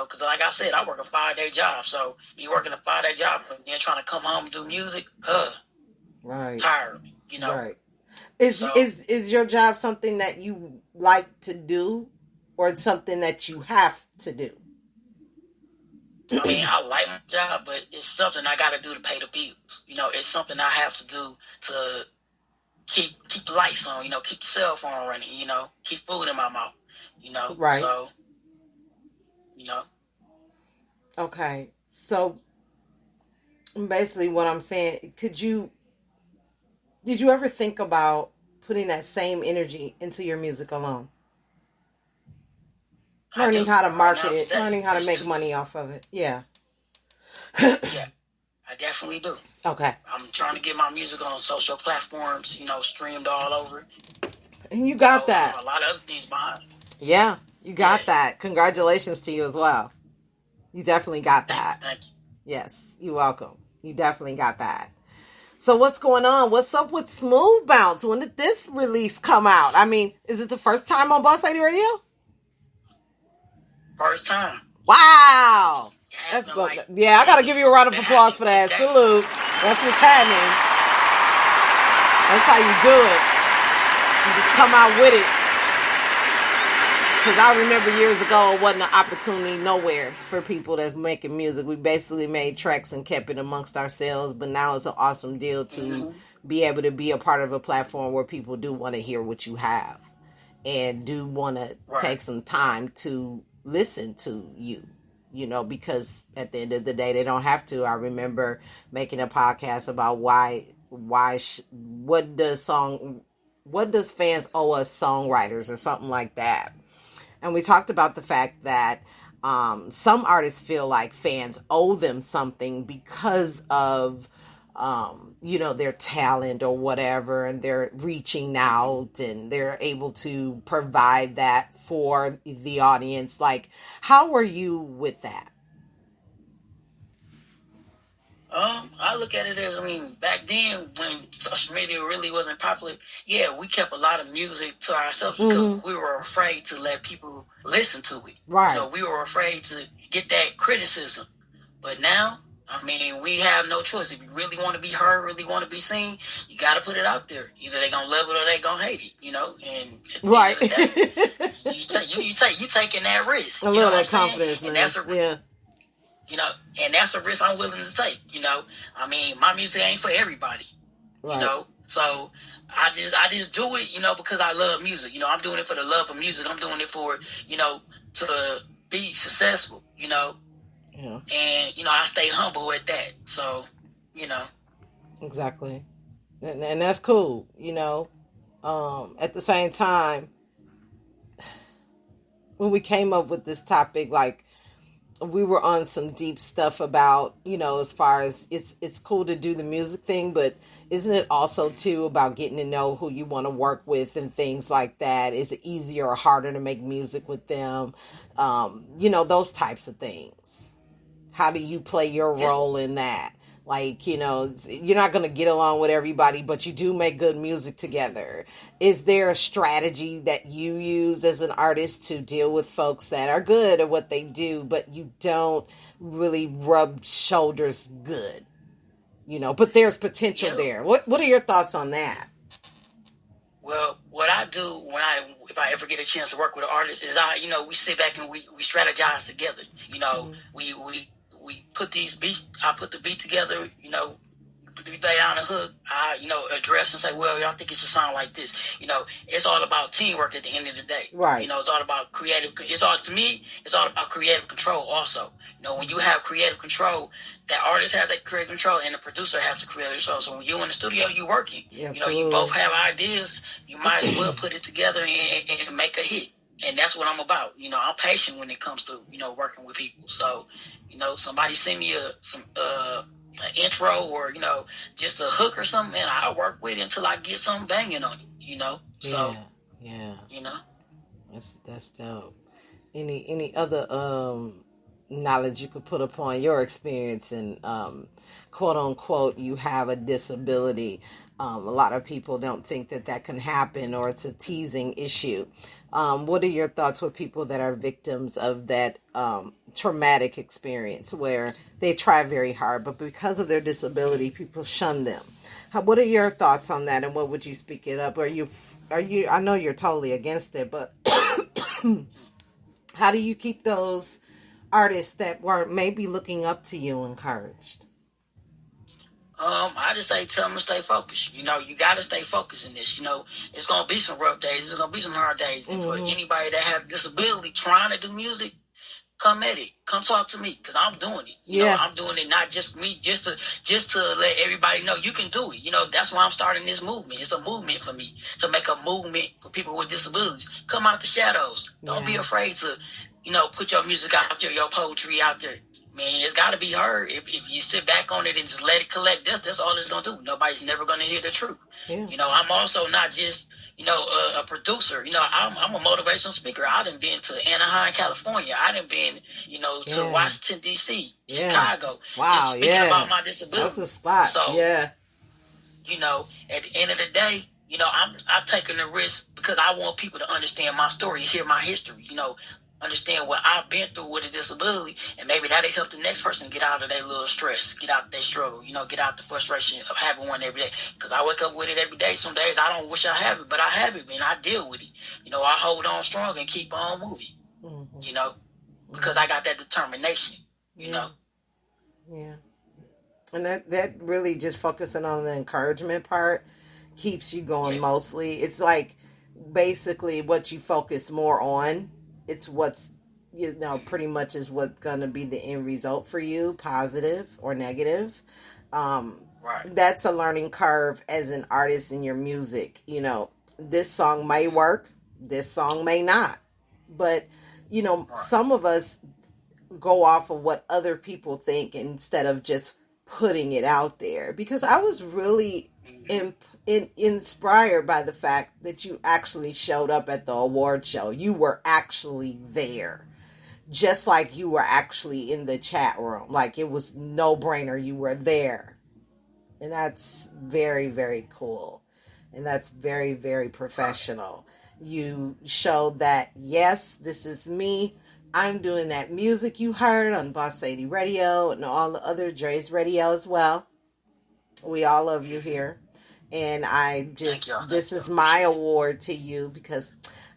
because like I said, I work a 5-day job. So me working a 5-day job and then trying to come home and do music, right, tired. right. Is So is your job something that you like to do, or it's something that you have to do? I mean, I like my job, but it's something I got to do to pay the bills. It's something I have to do to keep the lights on. Keep the cell phone running. Keep food in my mouth. Right. So you know. Okay. So basically, what I'm saying, did you ever think about putting that same energy into your music alone? I Learning do how to right market now it, today. learning how to Just make to money off of it. Yeah. yeah, I definitely do. Okay. I'm trying to get my music on social platforms, streamed all over. And you got that. A lot of other things behind it. Yeah, you Yeah. got that. Congratulations to you as well. You definitely got that. Thank you. Yes, you're welcome. You definitely got that. So what's going on? What's up with Smooth Bounce? When did this release come out? I mean, is it the first time on Boss Lady Radio? First time. Wow. That's yeah, I gotta give you a round of applause for that. Today. Salute. That's what's happening. That's how you do it. You just come out with it. Because I remember years ago, it wasn't an opportunity nowhere for people that's making music. We basically made tracks and kept it amongst ourselves. But now it's an awesome deal to be able to be a part of a platform where people do want to hear what you have and do want to take some time to listen to you. Because at the end of the day, they don't have to. I remember making a podcast about what does fans owe us songwriters or something like that. And we talked about the fact that some artists feel like fans owe them something because of, their talent or whatever, and they're reaching out and they're able to provide that for the audience. Like, how were you with that? I look at it as, back then when social media really wasn't popular, we kept a lot of music to ourselves because we were afraid to let people listen to it. Right. We were afraid to get that criticism. But now, we have no choice. If you really want to be heard, really want to be seen, you got to put it out there. Either they're going to love it or they're going to hate it, And at the end of the day, you taking that risk. A little that confidence, man. And that's and that's a risk I'm willing to take. My music ain't for everybody. Right. So I just do it, because I love music. I'm doing it for the love of music. I'm doing it for, to be successful. Yeah. And I stay humble at that. So, Exactly. And that's cool. At the same time, when we came up with this topic, like, we were on some deep stuff about, as far as it's cool to do the music thing, but isn't it also too about getting to know who you want to work with and things like that? Is it easier or harder to make music with them? Those types of things. How do you play your role in that? Like, you're not going to get along with everybody, but you do make good music together. Is there a strategy that you use as an artist to deal with folks that are good at what they do, but you don't really rub shoulders good? But there's potential there. What are your thoughts on that? Well, what I do if I ever get a chance to work with an artist is we sit back and we strategize together. We put these beats. I put the beat together. We lay down a hook. I address and say, well, y'all think it should sound like this. It's all about teamwork at the end of the day. Right. It's all about creative. It's all about creative control. Also, when you have creative control, that artist has that creative control, and the producer has the creative control. So when you're in the studio, you're working. Yeah, you both have ideas. You might as well put it together and make a hit. And that's what I'm about. I'm patient when it comes to, working with people. So, somebody send me an intro or, just a hook or something, and I'll work with it until I get something banging on it, So, yeah. That's dope. Any other knowledge you could put upon your experience and quote unquote you have a disability? A lot of people don't think that that can happen, or it's a teasing issue. What are your thoughts with people that are victims of that traumatic experience where they try very hard, but because of their disability, people shun them? What are your thoughts on that, and what would you speak it up? Are you? I know you're totally against it, but how do you keep those artists that were maybe looking up to you encouraged? I just say tell them to stay focused. You know, you got to stay focused in this. You know, it's going to be some rough days. It's going to be some hard days. And for anybody that has disability trying to do music, come at it. Come talk to me, because I'm doing it. You know, I'm doing it not just for me, just to let everybody know you can do it. You know, that's why I'm starting this movement. It's a movement for me to make a movement for people with disabilities. Come out the shadows. Don't be afraid to, you know, put your music out there, your poetry out there. Man, it's got to be heard. If you sit back on it and just let it collect, that's all it's going to do. Nobody's never going to hear the truth. Yeah. You know, I'm also not just, you know, a producer. You know, I'm a motivational speaker. I done been to Anaheim, California. I done been, you know, to Washington, D.C., Chicago. Wow, just speaking about my disability. That's the spot. So, you know, at the end of the day, you know, I'm taking the risk because I want people to understand my story, hear my history, you know, understand what I've been through with a disability, and maybe that'll help the next person get out of their little stress, get out their struggle, you know, get out the frustration of having one every day. Because I wake up with it every day. Some days I don't wish I have it, but I have it, and I deal with it. You know, I hold on strong and keep on moving, you know, because I got that determination, you know. Yeah. And that really just focusing on the encouragement part keeps you going mostly. It's like basically what you focus more on. It's what's, you know, pretty much is what's going to be the end result for you, positive or negative. That's a learning curve as an artist in your music. You know, this song may work, this song may not. But, you know, some of us go off of what other people think instead of just putting it out there. Because I was really inspired by the fact that you actually showed up at the award show. You were actually there, just like you were actually in the chat room. Like, it was no brainer. You were there, and that's very, very cool, and that's very, very professional. You showed that, yes, this is me. I'm doing that music you heard on Boss Lady Radio and all the other Dre's Radio as well. We all love you here. And I just, this is my award to you, because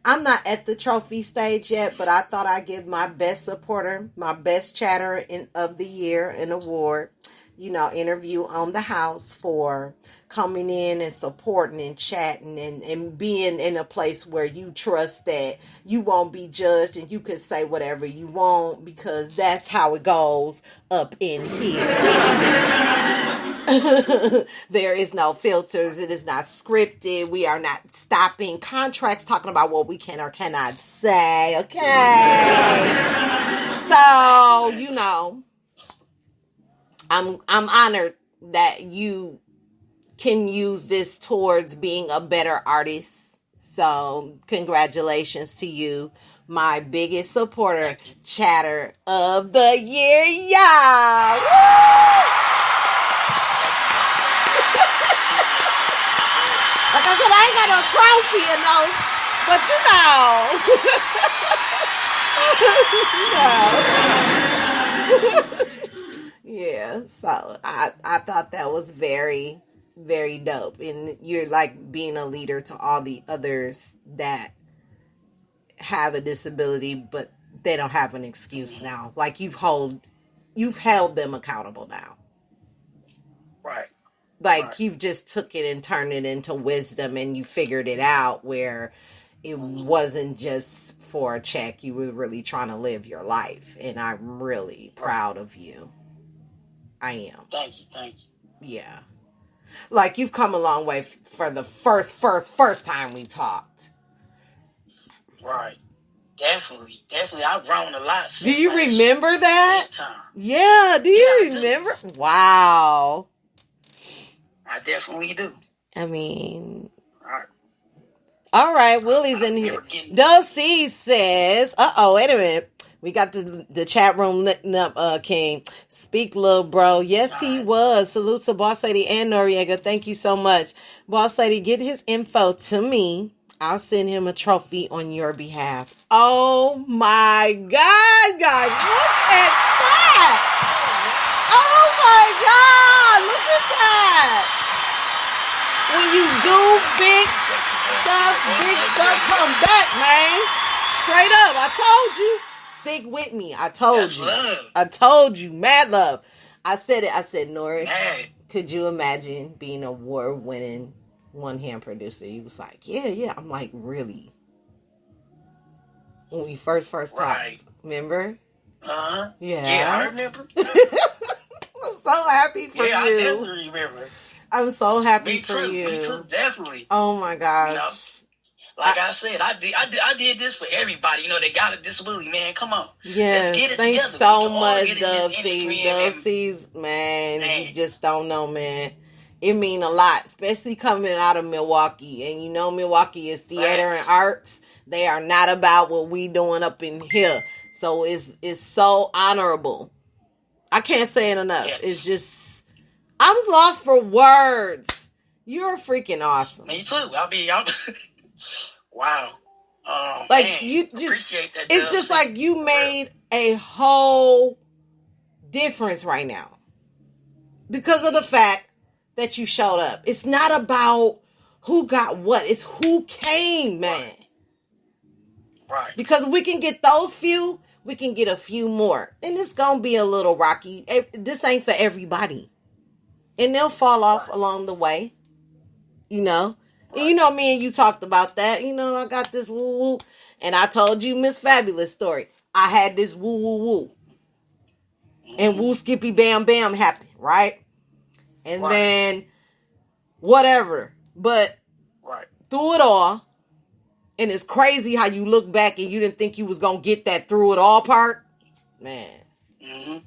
I'm not at the trophy stage yet, but I thought I'd give my best supporter, my best chatter of the year an award, you know, interview on the house for coming in and supporting and chatting and being in a place where you trust that you won't be judged and you can say whatever you want, because that's how it goes up in here. There is no filters. It is not scripted. We are not stopping contracts talking about what we can or cannot say. Okay. So, you know, I'm honored that you can use this towards being a better artist. So, congratulations to you, my biggest supporter, chatter of the year, y'all. Woo! Like I said, I ain't got no trophy, but you know. Yeah, so I thought that was very, very dope. And you're like being a leader to all the others that have a disability, but they don't have an excuse now. Like you've held them accountable now. Right. Like you've just took it and turned it into wisdom, and you figured it out where it wasn't just for a check. You were really trying to live your life. And I'm really proud of you. I am. Thank you. Yeah. Like you've come a long way for the first time we talked. Right. Definitely. I've grown a lot since. Do you remember that? Time. Yeah. Do you remember? Wow. I definitely do. I mean, all right. Willie's in here. Dove C says, wait a minute. We got the chat room lit up, King. Speak, little bro. Yes, he was. Salute to Boss Lady and Noriega. Thank you so much. Boss Lady, get his info to me. I'll send him a trophy on your behalf. Oh my God, guys. Look at that. Oh my God. Look at that. When you do big stuff come back, man. Straight up. I told you. Stick with me. I told That's you. love. I told you. Mad love. I said it. I said, Norris, Man. could you imagine being a award-winning one-hand producer? He was like, yeah. I'm like, really? When we first talked, Right. remember? Uh-huh. Yeah. Yeah, I remember. I'm so happy for Yeah, I you. definitely remember. I'm so happy Me for too. you. Me too. Definitely. Oh my gosh. You know, like I said, I did this for everybody. You know, they got a disability, man. Come on. Yes, Let's get it thanks together. so We can all much, get in this Dub industry C's. Dub and- C's, man, you Man. just don't know, man. It mean a lot, especially coming out of Milwaukee. And you know Milwaukee is theater Facts. and arts. They are not about what we doing up in here. So it's so honorable. I can't say it enough. Yes. It's just, I was lost for words. You're freaking awesome. Me too. I'm wow. Like, man, you just, appreciate that. it's Dub just C. like you made a whole difference right now because of the fact that you showed up. It's not about who got what, it's who came, man. Right. Because we can get those few, we can get a few more. And it's gonna be a little rocky. This ain't for everybody. And they'll fall off along the way. You know? And you know, me and you talked about that. You know, I got this woo woo. And I told you Miss Fabulous story. I had this woo woo woo. And woo skippy bam bam happened, right? And Right. then whatever. But Right. through it all, and it's crazy how you look back and you didn't think you was gonna get that through it all part. Man. Mm-hmm.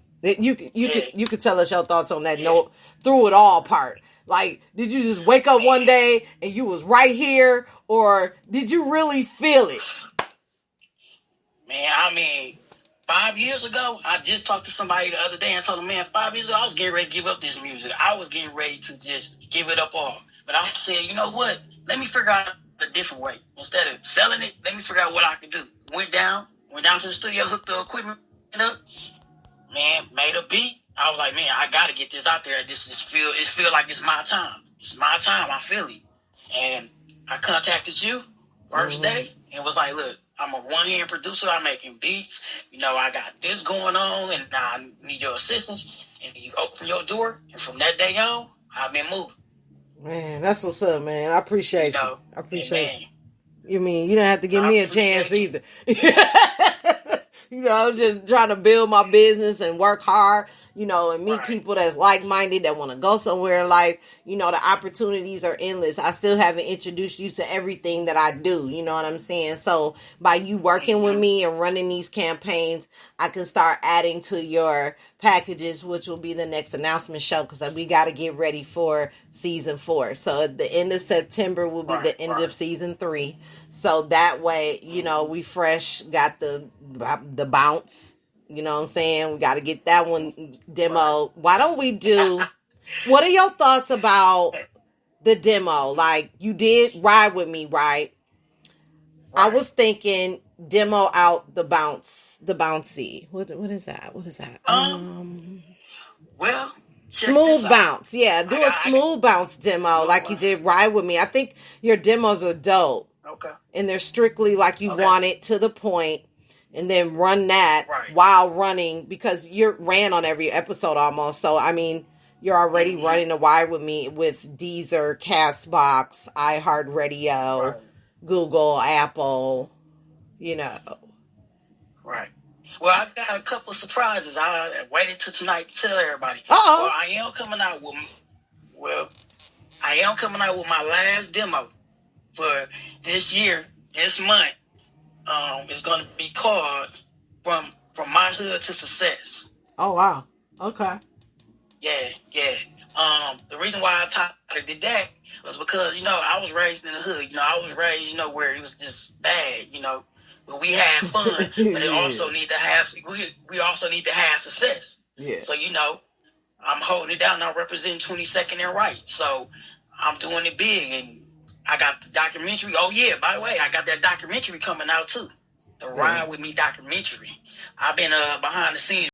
You could tell us your thoughts on that note through it all part. Like, did you just wake up one day and you was right here, or did you really feel it? Man, I mean, 5 years ago, I just talked to somebody the other day and told them, man, 5 years ago, I was getting ready to give up this music. I was getting ready to just give it up all. But I said, you know what? Let me figure out a different way. Instead of selling it, let me figure out what I can do. Went down to the studio, hooked the equipment up, man, made a beat. I was like, man, I got to get this out there. It feel like it's my time. It's my time. I feel it. And I contacted you first day and was like, look, I'm a one-hand producer. I'm making beats. You know, I got this going on and I need your assistance. And you open your door. And from that day on, I've been moving. Man, that's what's up, man. I appreciate you. know, I appreciate you. You mean you don't have to give me a chance either. You know, I'm just trying to build my business and work hard, you know, and meet people that's like-minded, that want to go somewhere in life. You know, the opportunities are endless. I still haven't introduced you to everything that I do. You know what I'm saying? So by you working with me and running these campaigns, I can start adding to your packages, which will be the next announcement show, because we got to get ready for season 4. So at the end of September will be the end of season 3. So that way, you know, we fresh, got the bounce, you know what I'm saying? We got to get that one demo. Why don't we do, what are your thoughts about the demo? Like, you did Ride With Me, right? I was thinking demo out the bouncy. What is that? Well, smooth bounce. Yeah, do a smooth bounce demo like you did Ride With Me. I think your demos are dope. Okay. And they're strictly like you want it, to the point, and then run that while running, because you're ran on every episode almost. So, I mean, you're already running a Ride With Me with Deezer, Castbox, iHeartRadio, Google, Apple, you know. Right. Well, I've got a couple surprises. I waited till tonight to tell everybody. Uh-oh. Well, I am coming out with my last demo for this year, this month. It's going to be called From My Hood to Success. Oh, wow. Okay. Yeah. The reason why I titled that was because, you know, I was raised in the hood. You know, I was raised, you know, where it was just bad, you know, but we had fun. But it Yeah. also need to have we also need to have success. Yeah. So I'm holding it down. I'm representing 22nd and Wright. So I'm doing it big, and I got the documentary. Oh yeah, by the way, I got that documentary coming out too. The Ride With Me documentary. I've been behind the scenes